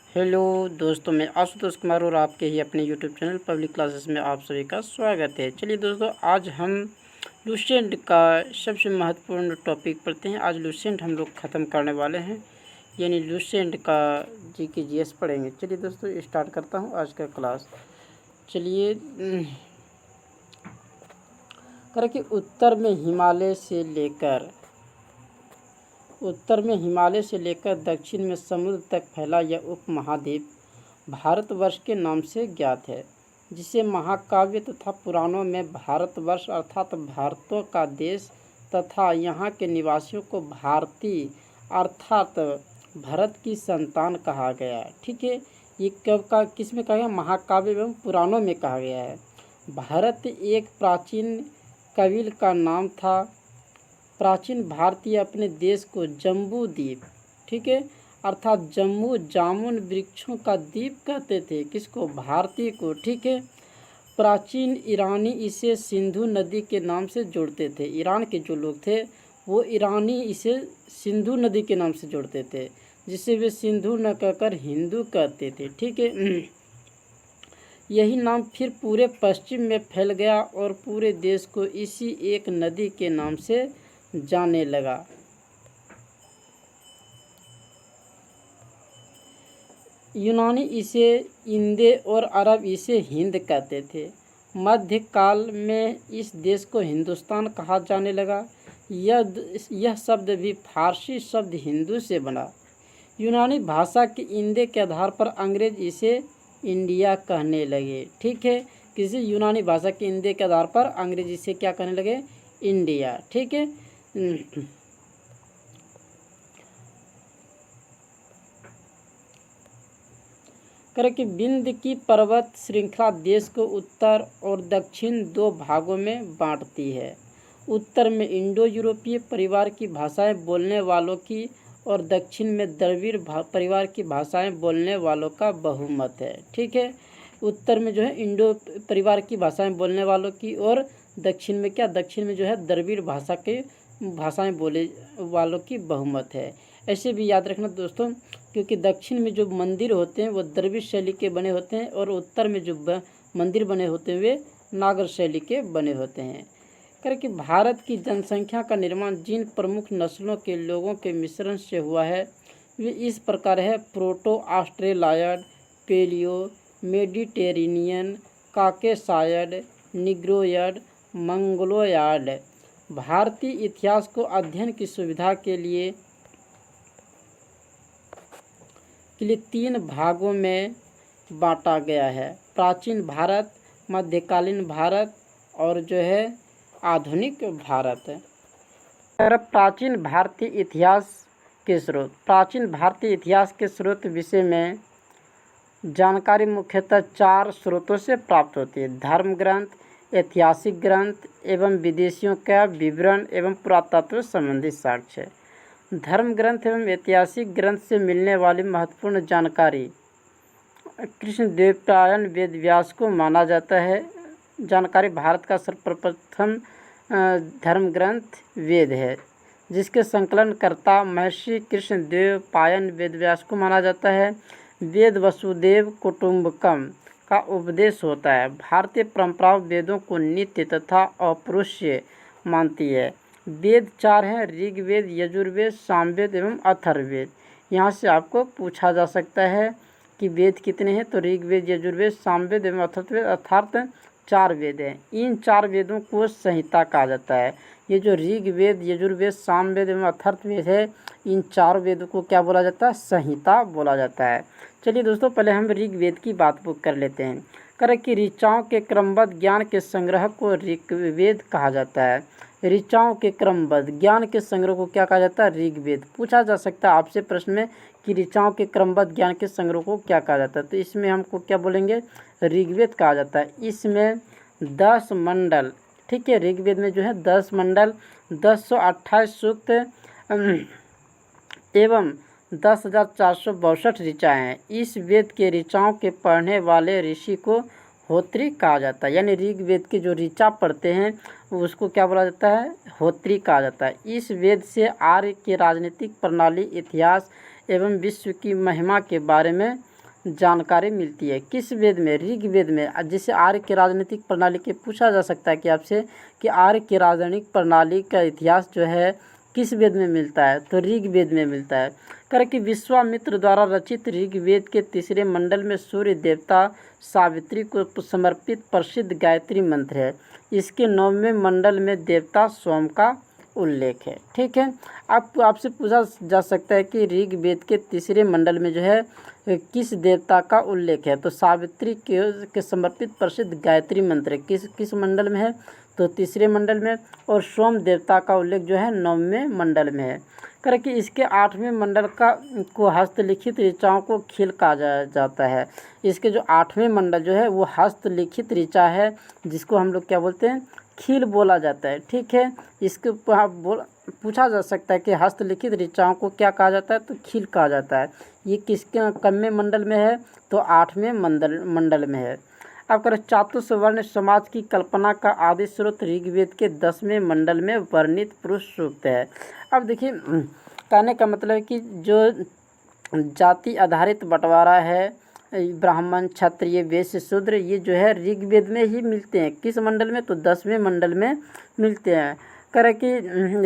Hello दोस्तों, मैं आशुतोष कुमार और आपके ही अपने यूट्यूब चैनल पब्लिक क्लासेस में आप सभी का स्वागत है। चलिए दोस्तों, आज हम लुसेंट का सबसे महत्वपूर्ण टॉपिक पढ़ते हैं। आज लुसेंट हम लोग ख़त्म करने वाले हैं, यानी लुसेंट का जीके पढ़ेंगे। चलिए दोस्तों, स्टार्ट करता हूँ आज का क्लास। चलिए करें कि उत्तर में हिमालय से लेकर दक्षिण में समुद्र तक फैला यह उपमहाद्वीप भारतवर्ष के नाम से ज्ञात है, जिसे महाकाव्य तथा पुराणों में भारतवर्ष अर्थात भारतों का देश तथा यहाँ के निवासियों को भारती अर्थात भरत की संतान कहा गया। ठीक है, ये किस में कहा गया? महाकाव्य एवं पुराणों में कहा गया है। भारत एक प्राचीन कबील का नाम था। प्राचीन भारतीय अपने देश को जम्बू द्वीप, ठीक है, अर्थात जम्मू जामुन वृक्षों का द्वीप कहते थे। किसको? भारतीय को। ठीक है, प्राचीन ईरानी इसे सिंधु नदी के नाम से जोड़ते थे। ईरान के जो लोग थे वो ईरानी इसे सिंधु नदी के नाम से जोड़ते थे, जिसे वे सिंधु न कहकर हिंदू कहते थे। ठीक है, यही नाम फिर पूरे पश्चिम में फैल गया और पूरे देश को इसी एक नदी के नाम से जाने लगा। यूनानी इसे इंदे और अरब इसे हिंद कहते थे। मध्यकाल में इस देश को हिंदुस्तान कहा जाने लगा। यह शब्द भी फारसी शब्द हिंदू से बना। यूनानी भाषा के इंदे के आधार पर अंग्रेज इसे इंडिया कहने लगे। ठीक है, किसी यूनानी भाषा के इंदे के आधार पर अंग्रेज इसे क्या कहने लगे? इंडिया। ठीक है, करें कि विंध्य की पर्वत श्रृंखला देश को उत्तर और दक्षिण दो भागों में बांटती है। उत्तर में इंडो यूरोपीय परिवार की भाषाएं बोलने वालों की और दक्षिण में द्रविड़ परिवार की भाषाएं बोलने वालों का बहुमत है। ठीक है, उत्तर में जो है इंडो परिवार की भाषाएं बोलने वालों की और दक्षिण में क्या? दक्षिण में जो है द्रविड़ भाषाएं बोले वालों की बहुमत है। ऐसे भी याद रखना दोस्तों, क्योंकि दक्षिण में जो मंदिर होते हैं वो द्रविड़ शैली के बने होते हैं और उत्तर में जो मंदिर बने होते हैं वे नागर शैली के बने होते हैं। करके भारत की जनसंख्या का निर्माण जिन प्रमुख नस्लों के लोगों के मिश्रण से हुआ है वे इस प्रकार है: प्रोटो ऑस्ट्रेलायड, पेलियो, मेडिटेरेनियन, काकेसायड, निग्रोयड, मंगोलोयड। भारतीय इतिहास को अध्ययन की सुविधा के लिए 3 भागों में बांटा गया है: प्राचीन भारत, मध्यकालीन भारत और जो है आधुनिक भारत। प्राचीन भारतीय इतिहास के स्रोत। प्राचीन भारतीय इतिहास के स्रोत विषय में जानकारी मुख्यतः 4 स्रोतों से प्राप्त होती है: धर्म ग्रंथ, ऐतिहासिक ग्रंथ एवं विदेशियों का विवरण एवं पुरातत्व संबंधी साक्ष्य। धर्म ग्रंथ एवं ऐतिहासिक ग्रंथ से मिलने वाली महत्वपूर्ण जानकारी कृष्णदेवरायन वेद व्यास को माना जाता है। जानकारी भारत का सर्वप्रथम धर्म ग्रंथ वेद है, जिसके संकलनकर्ता महर्षि कृष्णदेवरायन वेद व्यास को माना जाता है। वेद वसुदेव कुटुंबकम का उपदेश होता है। भारतीय परंपराओं वेदों को नित्य तथा अपौरुषेय मानती है। वेद 4 हैं: ऋग्वेद, यजुर्वेद, सामवेद एवं अथर्ववेद। यहाँ से आपको पूछा जा सकता है कि वेद कितने हैं, तो ऋग्वेद, यजुर्वेद, सामवेद एवं अथर्ववेद अर्थात 4 वेद हैं। इन 4 वेदों को संहिता कहा जाता है। ये जो ऋग्वेद, यजुर्वेद, सामवेद एवं अथर्ववेद है, इन 4 वेदों को क्या बोला जाता है? संहिता बोला जाता है। चलिए दोस्तों, पहले हम ऋग्वेद की बात कर लेते हैं। करें कि ऋचाओं के क्रमबद्ध ज्ञान के संग्रह को ऋग्वेद कहा जाता है। ऋचाओं के क्रमबद्ध ज्ञान के संग्रह को क्या कहा जाता है? ऋग्वेद। पूछा जा सकता है आपसे प्रश्न में कि ऋचाओं के क्रमबद्ध ज्ञान के संग्रह को क्या कहा जाता है, तो इसमें हमको क्या बोलेंगे? ऋग्वेद कहा जाता है। इसमें 10 मंडल, ठीक है, ऋग्वेद में जो है 10 मंडल, 1028 सूक्त एवं 10,462 ऋचाएँ हैं। इस वेद के ऋचाओं के पढ़ने वाले ऋषि को होत्री कहा जाता है। यानी ऋग्वेद के जो ऋचा पढ़ते हैं उसको क्या बोला जाता है? होत्री कहा जाता है। इस वेद से आर्य की राजनीतिक प्रणाली, इतिहास एवं विश्व की महिमा के बारे में जानकारी मिलती है। किस वेद में? ऋग्वेद में। जैसे आर्य की राजनीतिक प्रणाली के पूछा जा सकता है कि आपसे कि आर्य की राजनीतिक प्रणाली का इतिहास जो है किस वेद में मिलता है? तो ऋग्वेद में मिलता है। कर कि विश्वामित्र द्वारा रचित ऋग्वेद के तीसरे मंडल में सूर्य देवता सावित्री को समर्पित प्रसिद्ध गायत्री मंत्र है। इसके 9वें मंडल में देवता सोम का उल्लेख है। ठीक है, आपसे पूछा जा सकता है कि ऋग्वेद के तीसरे मंडल में जो है किस देवता का उल्लेख है? तो सावित्री के समर्पित प्रसिद्ध गायत्री मंत्र किस किस मंडल में है? तो तीसरे मंडल में। और सोम देवता का उल्लेख जो है 9वें मंडल में है। कर कि इसके 8वें मंडल को हस्तलिखित ऋचाओं को खील कहा जाता है। इसके जो 8वें मंडल जो है वो हस्तलिखित ऋचा है, जिसको हम लोग क्या बोलते हैं? खील बोला जाता है। ठीक है, इसके पूछा जा सकता है कि हस्तलिखित ऋचाओं को क्या कहा जाता है? तो खील कहा जाता है। ये किसके कम्मे मंडल में है? तो 8वें मंडल में है। अब करें चातुर्वर्ण समाज की कल्पना का आदि स्रोत ऋग्वेद के 10वें मंडल में वर्णित पुरुष सूक्त है। अब देखिए, कहने का मतलब है कि जो जाति आधारित बंटवारा है, ब्राह्मण, क्षत्रिय, वैश्य, शूद्र, ये जो है ऋग्वेद में ही मिलते हैं। किस मंडल में? तो 10वें मंडल में मिलते हैं। करें कि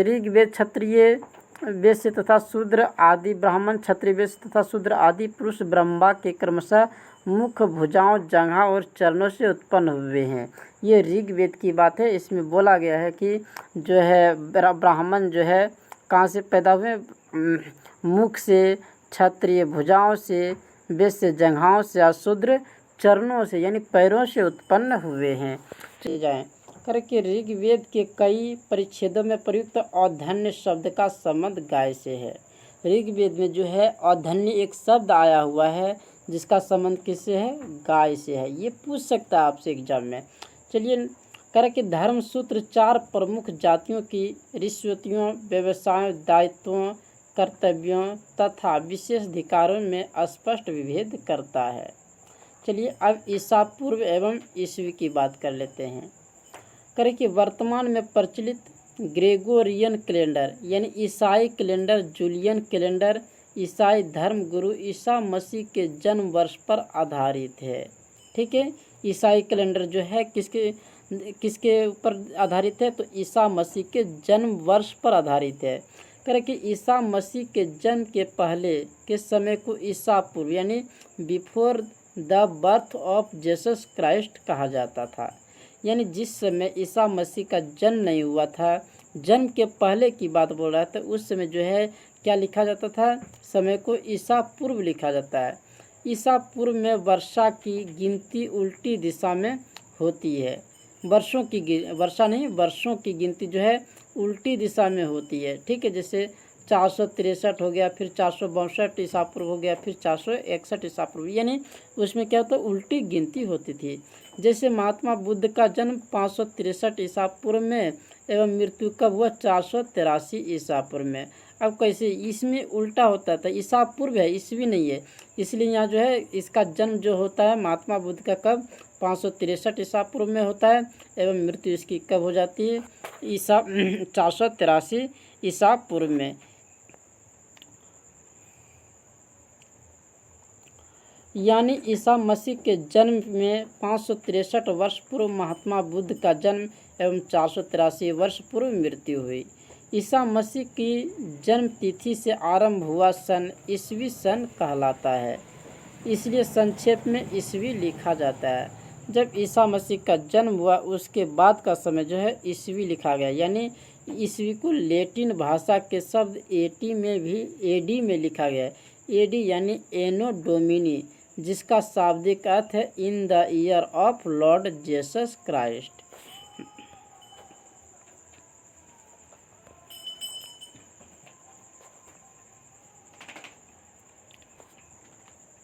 ऋग्वेद क्षत्रिय, वैश्य तथा शूद्र आदि, ब्राह्मण, क्षत्रिय, वैश्य तथा शूद्र आदि पुरुष ब्रह्मा के क्रमशः मुख, भुजाओं, जंघा और चरणों से उत्पन्न हुए हैं। ये ऋग्वेद की बात है। इसमें बोला गया है कि जो है ब्राह्मण जो है कहाँ से पैदा हुए? मुख से, क्षत्रिय भुजाओं से, वैश्य जंघाओं से और शूद्र चरणों से यानी पैरों से उत्पन्न हुए हैं। जाएँ करके ऋग्वेद के कई परिच्छेदों में प्रयुक्त औधन्य शब्द का संबंध गाय से है। ऋग्वेद में जो है औधन्य एक शब्द आया हुआ है, जिसका संबंध किससे है? गाय से है। ये पूछ सकता है आपसे एग्जाम में। चलिए, करें कि धर्म सूत्र 4 प्रमुख जातियों की रिश्वतियों, व्यवसायों, दायित्वों, कर्तव्यों तथा विशेष अधिकारों में स्पष्ट विभेद करता है। चलिए, अब ईसा पूर्व एवं ईस्वी की बात कर लेते हैं। करें कि वर्तमान में प्रचलित ग्रेगोरियन कैलेंडर यानी ईसाई कैलेंडर, जूलियन कैलेंडर ईसाई धर्म गुरु ईसा मसीह के जन्म वर्ष पर आधारित है। ठीक है, ईसाई कैलेंडर जो है किसके ऊपर आधारित है? तो ईसा मसीह के जन्म वर्ष पर आधारित है। करें कि ईसा मसीह के जन्म के पहले के समय को ईसा पूर्व यानी before the birth of Jesus Christ कहा जाता था। यानी जिस समय ईसा मसीह का जन्म नहीं हुआ था, जन्म के पहले की बात बोल रहा था, उस समय जो है क्या लिखा जाता था? समय को ईसा पूर्व लिखा जाता है। ईसा पूर्व में वर्षा की गिनती उल्टी दिशा में होती है। वर्षों की गिनती जो है उल्टी दिशा में होती है। ठीक है, जैसे 463 हो गया, फिर 462 ईसा पूर्व हो गया, फिर 461 ईसा पूर्व, यानी उसमें क्या होता है? उल्टी गिनती होती थी। जैसे महात्मा बुद्ध का जन्म 563 ईसा पूर्व में एवं मृत्यु कब हुआ? 483 ईसा पूर्व में। अब कैसे? इसमें उल्टा होता था, ईसा पूर्व है, ईस्वी नहीं है, इसलिए यहाँ जो है इसका जन्म जो होता है महात्मा बुद्ध का कब? 563 ईसा पूर्व में होता है एवं मृत्यु इसकी कब हो जाती है? 483 ईसा पूर्व में। यानी ईसा मसीह के जन्म में 563 वर्ष पूर्व महात्मा बुद्ध का जन्म एवं 483 वर्ष पूर्व मृत्यु हुई। ईसा मसीह की जन्म तिथि से आरंभ हुआ सन ईस्वी सन कहलाता है, इसलिए संक्षेप में ईस्वी लिखा जाता है। जब ईसा मसीह का जन्म हुआ उसके बाद का समय जो है ईस्वी लिखा गया। यानी ईस्वी को लैटिन भाषा के शब्द एडी में लिखा गया है। एडी यानी एनो डोमिनी, जिसका शाब्दिक अर्थ है in the year of Lord Jesus Christ.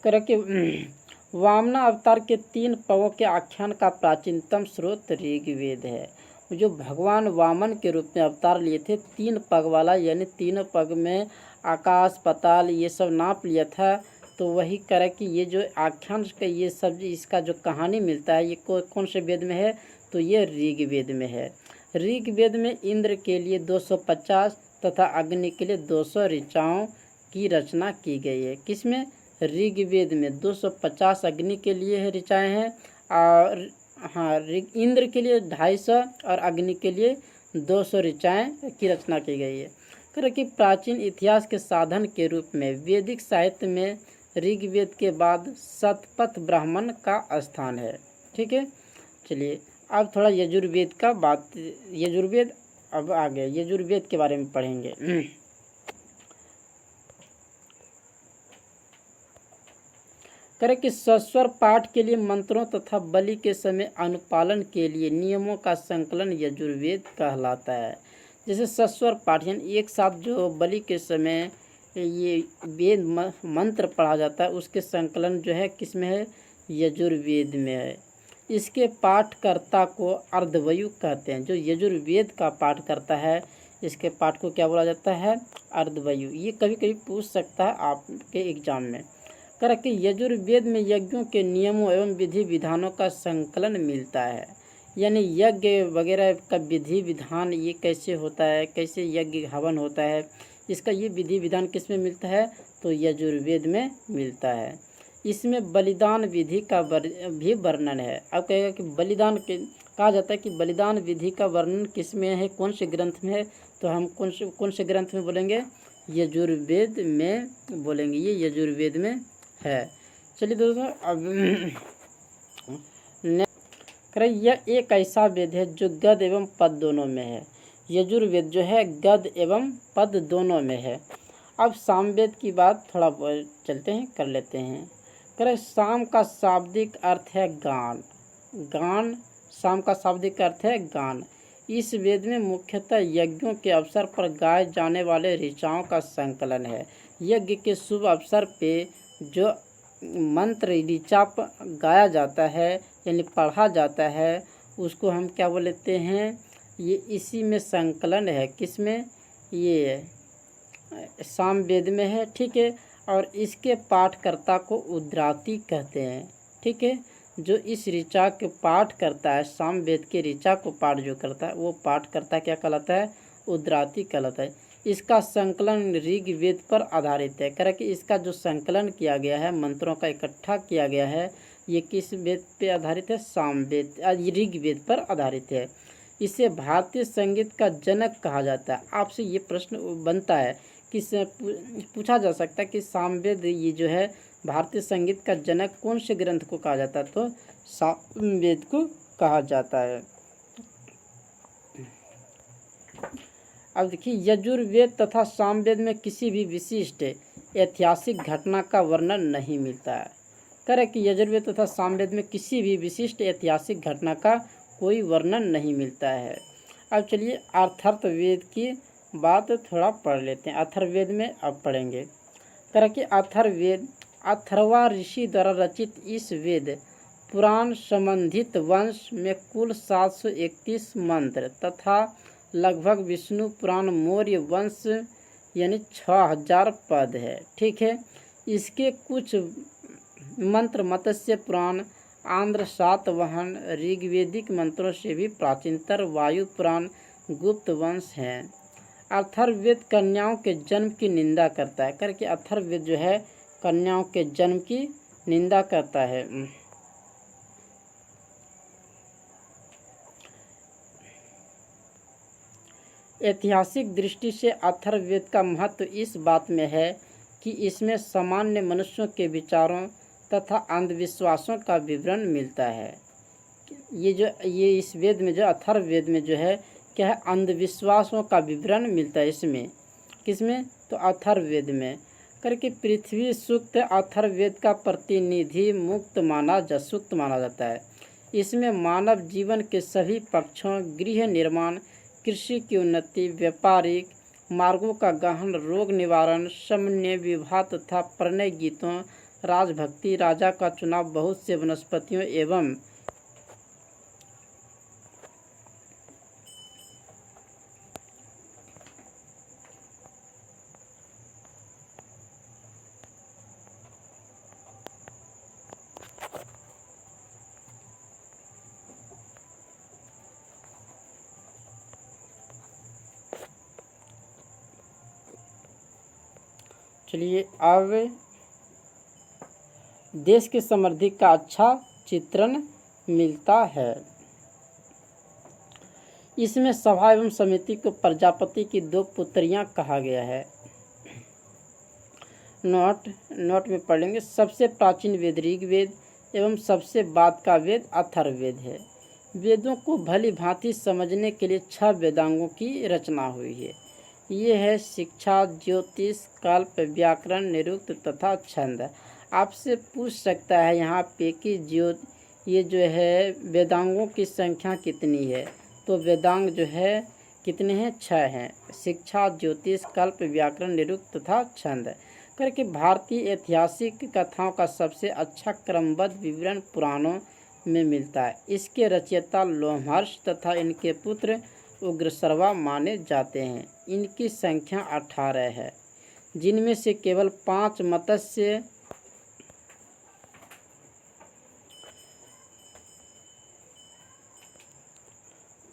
करके वामना अवतार के 3 पगों के आख्यान का प्राचीनतम स्रोत ऋग्वेद है। जो भगवान वामन के रूप में अवतार लिए थे, 3 पग वाला, यानी 3 पग में आकाश पाताल ये सब नाप लिया था, तो वही करे कि ये जो आख्यान का ये सब इसका जो कहानी मिलता है, ये कौन से वेद में है? तो ये ऋग्वेद में है। ऋग्वेद में इंद्र के लिए 250 तथा अग्नि के लिए 200 ऋचाओं की रचना की गई है। किसमें? ऋग्वेद में 250 अग्नि के लिए है ऋचाएँ हैं, और हाँ इंद्र के लिए 250 और अग्नि के लिए 200 ऋचाएँ की रचना की गई है। कह कि प्राचीन इतिहास के साधन के रूप में वैदिक साहित्य में ऋग्वेद के बाद शतपथ ब्राह्मण का स्थान है। ठीक है, चलिए अब थोड़ा यजुर्वेद का बात, यजुर्वेद अब आगे यजुर्वेद के बारे में पढ़ेंगे। करें कि सस्वर पाठ के लिए मंत्रों तथा बलि के समय अनुपालन के लिए नियमों का संकलन यजुर्वेद कहलाता है। जैसे सस्वर पाठ यानी एक साथ जो बलि के समय ये वेद मंत्र पढ़ा जाता है, उसके संकलन जो है किस में है, यजुर्वेद में है। इसके पाठकर्ता को अर्धवयु कहते हैं। जो यजुर्वेद का पाठ करता है, इसके पाठ को क्या बोला जाता है, अर्धवयु। ये कभी कभी पूछ सकता है आपके एग्जाम में। कर कि यजुर्वेद में यज्ञों के नियमों एवं विधि विधानों का संकलन मिलता है। यानी यज्ञ वगैरह का विधि विधान ये कैसे होता है, कैसे यज्ञ हवन होता है, इसका ये विधि विधान किस में मिलता है, तो यजुर्वेद में मिलता है। इसमें बलिदान विधि का भी वर्णन है। अब कहेगा कि बलिदान के कहा जाता है कि बलिदान विधि का वर्णन किस में है, कौन से ग्रंथ में है, तो हम कौन से ग्रंथ में बोलेंगे, यजुर्वेद में बोलेंगे। ये यजुर्वेद में है। चलिए दोस्तों, अब यह एक ऐसा वेद है जो गद एवं पद दोनों में है। यजुर्वेद जो है गद एवं पद दोनों में है। अब सामवेद की बात थोड़ा चलते हैं, कर लेते हैं। करें साम का शाब्दिक अर्थ है गान। गान, साम का शाब्दिक अर्थ है गान। इस वेद में मुख्यतः यज्ञों के अवसर पर गाए जाने वाले ऋचाओं का संकलन है। यज्ञ के शुभ अवसर पे जो मंत्र ऋचा गाया जाता है यानी पढ़ा जाता है, उसको हम क्या बोलते हैं, ये इसी में संकलन है। किस में, ये सामवेद में है। ठीक है, और इसके पाठकर्ता को उद्राती कहते हैं। ठीक है, जो इस ऋचा के पाठ करता है, सामवेद के ऋचा को पाठ जो करता है, वो पाठकर्ता क्या कहलाता है, उद्राती कहलाता है। इसका संकलन ऋग्वेद पर आधारित है। कह कि इसका जो संकलन किया गया है, मंत्रों का इकट्ठा किया गया है, ये किस वेद पे आधारित है, सामवेद ऋग्वेद पर आधारित है। इसे भारतीय संगीत का जनक कहा जाता है। आपसे ये प्रश्न बनता है कि पूछा जा सकता है कि सामवेद ये जो है भारतीय संगीत का जनक कौन से ग्रंथ को कहा जाता है, तो सामवेद को कहा जाता है। अब देखिए, यजुर्वेद तथा सामवेद में किसी भी विशिष्ट ऐतिहासिक घटना का वर्णन नहीं मिलता है। करें कि यजुर्वेद तथा सामवेद में किसी भी विशिष्ट ऐतिहासिक घटना का कोई वर्णन नहीं मिलता है। अब चलिए अथर्ववेद की बात थोड़ा पढ़ लेते हैं। अथर्ववेद में अब पढ़ेंगे। करें कि अथर्ववेद अथर्वा ऋषि द्वारा रचित इस वेद पुराण संबंधित वंश में कुल 731 मंत्र तथा लगभग विष्णु पुराण मौर्य वंश यानी 6000 पद है। ठीक है, इसके कुछ मंत्र मत्स्य पुराण, आंध्र सातवाहन, ऋग्वेदिक मंत्रों से भी प्राचीनतर वायु पुराण, गुप्त वंश हैं। अथर्ववेद कन्याओं के जन्म की निंदा करता है। करके अथर्ववेद जो है कन्याओं के जन्म की निंदा करता है। ऐतिहासिक दृष्टि से अथर्ववेद का महत्व इस बात में है कि इसमें सामान्य मनुष्यों के विचारों तथा अंधविश्वासों का विवरण मिलता है। ये इस वेद में जो अथर्ववेद में जो है क्या है, अंधविश्वासों का विवरण मिलता है इसमें। किसमें, तो अथर्ववेद में। करके पृथ्वी सूक्त अथर्ववेद का प्रतिनिधि सूक्त माना जाता है। इसमें मानव जीवन के सभी पक्षों, गृह निर्माण, कृषि की उन्नति, व्यापारिक मार्गों का गहन, रोग निवारण, सामान्य विवाह तथा प्रणय गीतों, राजभक्ति, राजा का चुनाव, बहुत से वनस्पतियों एवं चलिए अब देश की समृद्धि का अच्छा चित्रण मिलता है। इसमें सभा एवं समिति को प्रजापति की 2 पुत्रियां कहा गया है। नोट में पढ़ेंगे। सबसे प्राचीन वेद ऋग्वेद एवं सबसे बाद का वेद अथर्ववेद है। वेदों को भली भांति समझने के लिए 6 वेदांगों की रचना हुई है। ये है शिक्षा, ज्योतिष, कल्प, व्याकरण, निरुक्त तथा छंद। आपसे पूछ सकता है यहाँ पे कि ये जो है वेदांगों की संख्या कितनी है, तो वेदांग जो है कितने हैं? 6 हैं। शिक्षा, ज्योतिष, कल्प, व्याकरण, निरुक्त तथा छंद करके भारतीय ऐतिहासिक कथाओं का सबसे अच्छा क्रमबद्ध विवरण पुराणों में मिलता है। इसके रचयिता लोमहर्ष तथा इनके पुत्र उग्रश्रवा माने जाते हैं। इनकी संख्या 18 है, जिनमें से केवल 5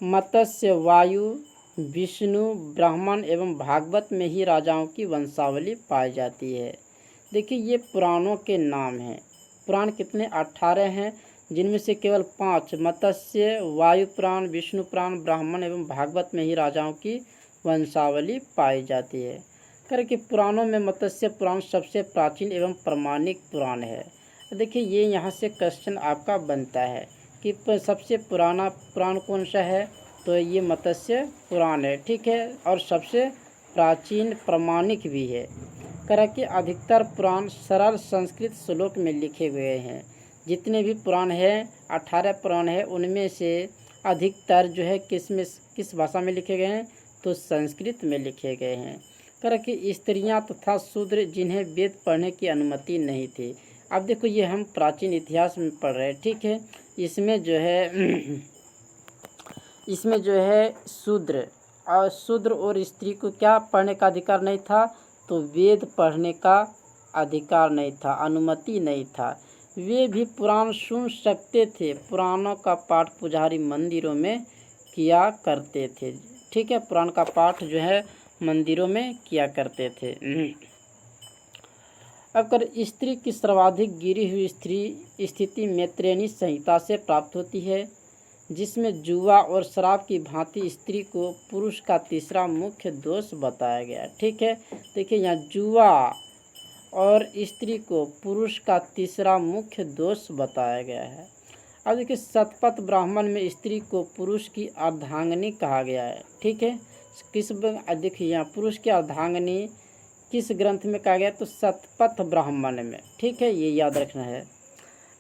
मत्स्य, वायु, विष्णु, ब्राह्मण एवं भागवत में ही राजाओं की वंशावली पाई जाती है। देखिए ये पुराणों के नाम हैं। पुराण कितने? 18 हैं, जिनमें से केवल 5 मत्स्य, वायु पुराण, विष्णु पुराण, ब्राह्मण एवं भागवत में ही राजाओं की वंशावली पाई जाती है। करके पुराणों में मत्स्य पुराण सबसे प्राचीन एवं प्रमाणिक पुराण है। देखिए ये यहाँ से क्वेश्चन आपका बनता है कि सबसे पुराना पुराण कौन सा है, तो ये मत्स्य पुराण है, ठीक है, और सबसे प्राचीन प्रमाणिक भी है। करके अधिकतर पुराण सरल संस्कृत श्लोक में लिखे गए हैं। जितने भी पुराण हैं, 18 पुराण है, उनमें से अधिकतर जो है किस भाषा में लिखे गए हैं, तो संस्कृत में लिखे गए हैं। करके स्त्रियां तथा शूद्र जिन्हें वेद पढ़ने की अनुमति नहीं थी। अब देखो ये हम प्राचीन इतिहास में पढ़ रहे हैं, ठीक है। इसमें जो है शूद्र और स्त्री को क्या पढ़ने का अधिकार नहीं था, तो वेद पढ़ने का अधिकार नहीं था, अनुमति नहीं था। वे भी पुराण सुन सकते थे। पुराणों का पाठ पुजारी मंदिरों में किया करते थे, ठीक है। पुराण का पाठ जो है मंदिरों में किया करते थे। अगर स्त्री की सर्वाधिक गिरी हुई स्थिति मैत्रेयी संहिता से प्राप्त होती है, जिसमें जुआ और शराब की भांति स्त्री को पुरुष का तीसरा मुख्य दोष बताया गया, ठीक है। देखिए यहाँ जुआ और स्त्री को पुरुष का तीसरा मुख्य दोष बताया गया है। अब देखिए शतपथ ब्राह्मण में स्त्री को पुरुष की अर्धांगिनी कहा गया है, ठीक है। देखिए यहाँ पुरुष की अर्धांगिनी किस ग्रंथ में कहा गया, तो शतपथ ब्राह्मण में, ठीक है, ये याद रखना है।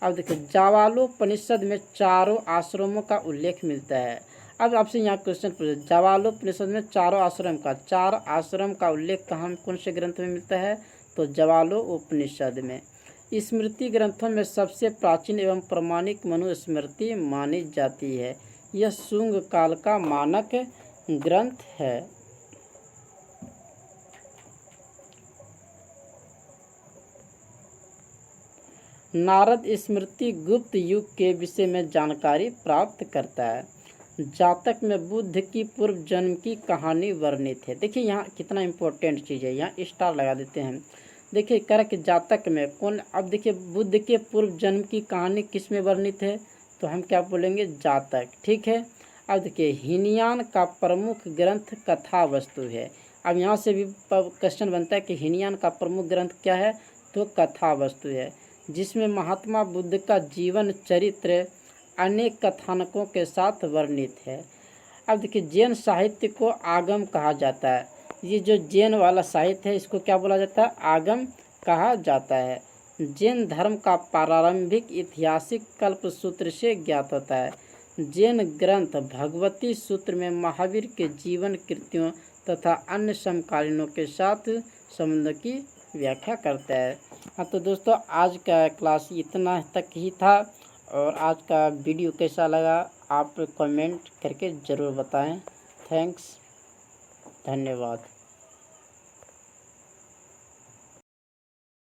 अब देखिए जावालोपनिषद में 4 आश्रमों का उल्लेख मिलता है। अब आपसे यहाँ क्वेश्चन पूछे, जावालोपनिषद में 4 आश्रम का उल्लेख कहाँ कौन से ग्रंथ में मिलता है, तो जावालोपनिषद में। स्मृति ग्रंथों में सबसे प्राचीन एवं प्रमाणिक मनुस्मृति मानी जाती है। यह शुंग काल का मानक ग्रंथ है। नारद स्मृति गुप्त युग के विषय में जानकारी प्राप्त करता है। जातक में बुद्ध की पूर्व जन्म की कहानी वर्णित है। देखिए यहाँ कितना इम्पोर्टेंट चीज़ है, यहाँ स्टार लगा देते हैं। देखिए करक जातक में कौन, अब देखिए बुद्ध के पूर्व जन्म की कहानी किस में वर्णित है, तो हम क्या बोलेंगे, जातक, ठीक है। अब देखिए हीनयान का प्रमुख ग्रंथ कथा वस्तु है। अब यहाँ से भी क्वेश्चन बनता है कि हीनयान का प्रमुख ग्रंथ क्या है, तो कथा वस्तु है, जिसमें महात्मा बुद्ध का जीवन चरित्र अनेक कथानकों के साथ वर्णित है। अब देखिए जैन साहित्य को आगम कहा जाता है। ये जो जैन वाला साहित्य है, इसको क्या बोला जाता है, आगम कहा जाता है। जैन धर्म का प्रारंभिक ऐतिहासिक कल्पसूत्र से ज्ञात होता है। जैन ग्रंथ भगवती सूत्र में महावीर के जीवन कृत्यों तथा अन्य समकालीनों के साथ संबंध की व्याख्या करता है। हाँ तो दोस्तों आज का क्लास इतना तक ही था, और आज का वीडियो कैसा लगा आप कमेंट करके ज़रूर बताएं। थैंक्स, धन्यवाद।